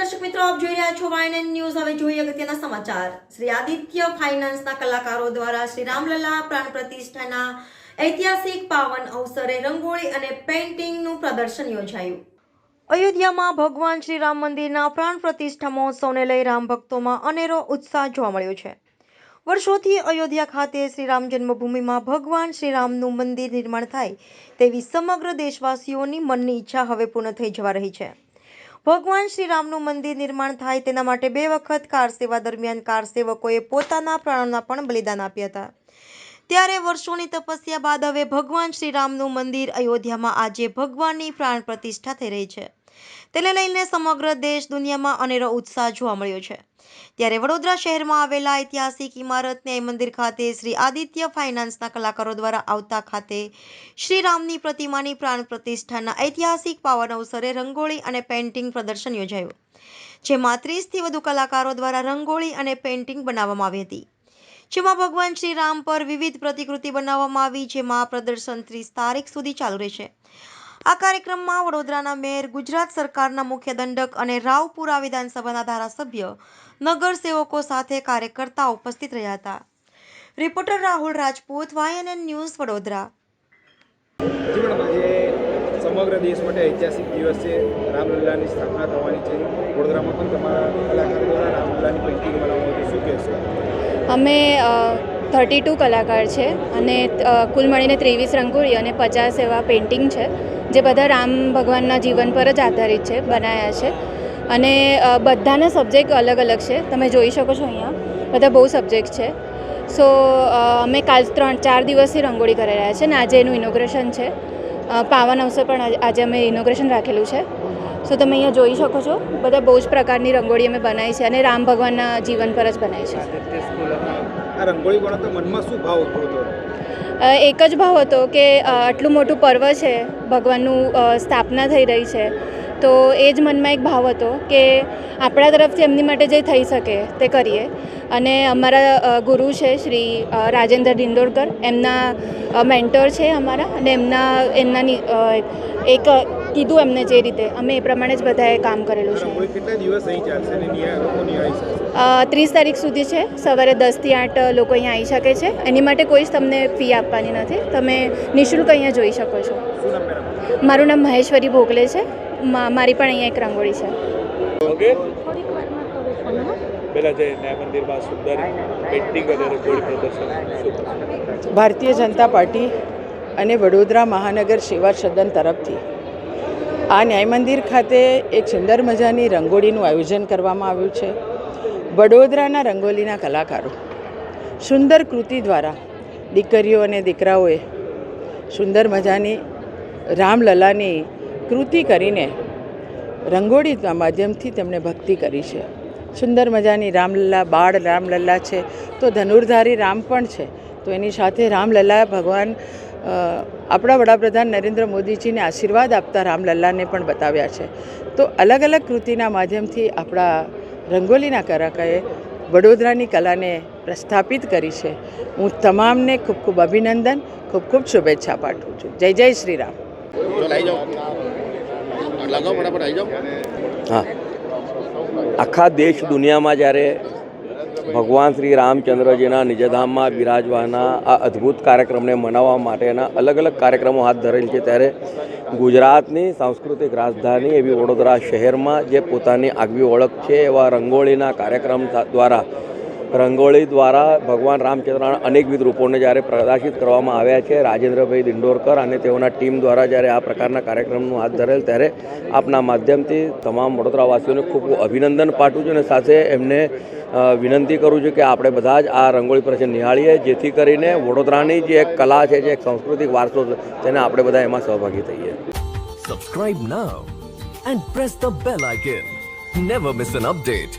દર્શક મિત્રો, આપ જોઈ રહ્યા છો YNN ન્યૂઝ। હવે જોઈએ અગત્યના સમાચાર। શ્રી આદિત્ય ફાઇનાન્સના કલાકારો દ્વારા શ્રી રામલલા પ્રાણ પ્રતિષ્ઠાના ઐતિહાસિક પાવન અવસરે રંગોળી અને પેઇન્ટિંગનું પ્રદર્શન યોજાયું। અયોધ્યામાં ભગવાન શ્રી રામ મંદિરના પ્રાણ પ્રતિષ્ઠા મહોત્સવને લઈ રામ ભક્તોમાં અનેરો ઉત્સાહ જોવા મળ્યો છે। વર્ષોથી અયોધ્યા ખાતે શ્રી રામ જન્મભૂમિમાં ભગવાન શ્રી રામનું મંદિર નિર્માણ થાય તેવી સમગ્ર દેશવાસીઓની મનની ઈચ્છા હવે પૂર્ણ થઈ જવા રહી છે। ભગવાન શ્રી રામનું મંદિર નિર્માણ થાય તેના માટે 2 વખત કાર સેવા દરમિયાન કાર સેવકોએ પોતાના પ્રાણોના પણ બલિદાન આપ્યા હતા। ત્યારે વર્ષોની તપસ્યા બાદ હવે ભગવાન શ્રી રામનું મંદિર અયોધ્યામાં આજે ભગવાનની પ્રાણ પ્રતિષ્ઠા થઈ રહી છે। તેને લઈને સમગ્ર દેશ દુનિયામાં અનેરો ઉત્સાહ જોવા મળ્યો છે। ત્યારે વડોદરા શહેરમાં આવેલા ઐતિહાસિક ઇમારત ન્યાય મંદિર ખાતે શ્રી આદિત્ય ફાઇનાન્સના કલાકારો દ્વારા આવતા ખાતે શ્રી રામની પ્રતિમાની પ્રાણ પ્રતિષ્ઠાના ઐતિહાસિક પાવન અવસરે રંગોળી અને પેઇન્ટિંગ પ્રદર્શન યોજાયું, જેમાં 30થી વધુ કલાકારો દ્વારા રંગોળી અને પેઇન્ટિંગ બનાવવામાં આવી હતી, જેમાં ભગવાન શ્રી રામ પર વિવિધ પ્રતિકૃતિ બનાવવામાં આવી, જેમાં આ પ્રદર્શન 30 તારીખ સુધી ચાલુ રહેશે। આ કાર્યક્રમમાં વડોદરાના મેયર, ગુજરાત સરકારના મુખ્ય દંડક અને રાવપુરા વિધાનસભાના ધારાસભ્ય, નગરસેવકો સાથે કાર્યકર્તાઓ ઉપસ્થિત રહ્યા હતા। Reporter Rahul Rajput, YNN news, Vadodara. સમગ્ર દેશ માટે ઐતિહાસિક દિવસ છે। રામલલ્લાની સ્થાપના થવાની છે। વડોદરામાં પણ તમારા કલાકારો દ્વારા રામલલ્લાની પેઇન્ટિંગ બનાવવામાં શું કહેશો? અમે 32 કલાકાર છે અને કુલ મળીને 23 રંગોળી અને 50 એવા પેઇન્ટિંગ છે, જે બધા રામ ભગવાનના જીવન પર જ આધારિત છે, બનાવ્યા છે। અને બધાના સબ્જેક્ટ અલગ અલગ છે, તમે જોઈ શકો છો અહીંયા બધા બહુ સબ્જેક્ટ છે। સો અમે કાલ 3-4 દિવસથી રંગોળી કરી રહ્યા છે અને આજે એનું ઇનોગ્રેશન છે। પાવન અવસર પણ આજે અમે ઇનોગ્રેશન રાખેલું છે। સો તમે અહીંયા જોઈ શકો છો બધા બહુ જ પ્રકારની રંગોળી અમે બનાવી છે અને રામ ભગવાનના જીવન પર જ બનાવી છે। આ રંગોળી બનાવતા મનમાં શું ભાવ હતો? એક જ ભાવ હતો કે આટલું મોટું પર્વ છે, ભગવાનનું સ્થાપના થઈ રહી છે, તો એ જ મનમાં એક ભાવ હતો કે આપણા તરફથી એમની માટે જે થઈ શકે તે કરીએ। અને અમારા ગુરુ છે શ્રી રાજેન્દ્ર દિંડોરકર, એમના મેન્ટર છે અમારા, અને એમના એક કીધું એમને જે રીતે અમે એ પ્રમાણે જ બધાએ કામ કરેલું છે। કેટલા દિવસ અહીં ચાલશે અને લોકો નિહાળી શકશે? 30 તારીખ સુધી છે। સવારે 10 થી 8 લોકો અહીંયા આવી શકે છે। એની માટે કોઈ જ તમને ફી આપવાની નથી, તમે નિઃશુલ્ક અહીંયા જોઈ શકો છો। શું નામ મેડમ? મારું નામ મહેશ્વરી ભોગલે છે। મારી પણ અહીંયા એક રંગોળી છે। પહેલા જે ન્યાય મંદિરમાં સુંદર પેઇન્ટિંગ અને રંગોળી પ્રદર્શન। ભારતીય જનતા પાર્ટી અને વડોદરા મહાનગર સેવા સદન તરફથી આ ન્યાય મંદિર ખાતે એક સુંદર મજાની રંગોળીનું આયોજન કરવામાં આવ્યું છે। વડોદરાના રંગોલીના કલાકારો સુંદર કૃતિ દ્વારા દીકરીઓ અને દીકરાઓએ સુંદર મજાની રામલલાની કૃતિ કરીને રંગોળીના માધ્યમથી તેમણે ભક્તિ કરી છે। સુંદર મજાની રામલલા, બાળ રામલલ્લા છે તો ધનુર્ધારી રામ પણ છે, તો એની સાથે રામલલ્લા ભગવાન આપણા વડાપ્રધાન નરેન્દ્ર મોદીજીને આશીર્વાદ આપતા રામલલ્લાને પણ બતાવ્યા છે। તો અલગ અલગ કૃતિના માધ્યમથી આપણા રંગોલીના કલાકારોએ વડોદરાની કલાને પ્રસ્થાપિત કરી છે। હું તમામને ખૂબ ખૂબ અભિનંદન, ખૂબ ખૂબ શુભેચ્છા પાઠવું છું। જય જય શ્રી રામ। હા, આખા દેશ દુનિયામાં જ્યારે ભગવાન શ્રી રામચંદ્રજીના નિજધામમાં બિરાજવાના આ અદ્ભુત કાર્યક્રમને મનાવવા માટેના અલગ અલગ કાર્યક્રમો હાથ ધરેલ છે, ત્યારે ગુજરાતની સાંસ્કૃતિક રાજધાની એવી વડોદરા શહેરમાં જે પોતાની આગવી ઓળખ છે એવા રંગોળીના કાર્યક્રમ દ્વારા ભગવાન રામચંદ્રના અનેકવિધ રૂપોને જ્યારે પ્રદર્શિત કરવામાં આવ્યા છે। રાજેન્દ્રભાઈ દિંડોરકર અને તેઓના ટીમ દ્વારા જ્યારે આ પ્રકારના કાર્યક્રમનું હાથ ધરેલ, ત્યારે આપના માધ્યમથી તમામ વડોદરાવાસીઓને ખૂબ અભિનંદન પાઠવું છું અને સાથે એમને વિનંતી કરું છું કે આપણે બધા જ આ રંગોળી પ્રદર્શન નિહાળીએ, જેથી કરીને વડોદરાની જે એક કલા છે, જે એક સાંસ્કૃતિક વારસો છે, તેને આપણે બધા એમાં સહભાગી થઈએ। Subscribe now and press the bell icon. Never miss an update.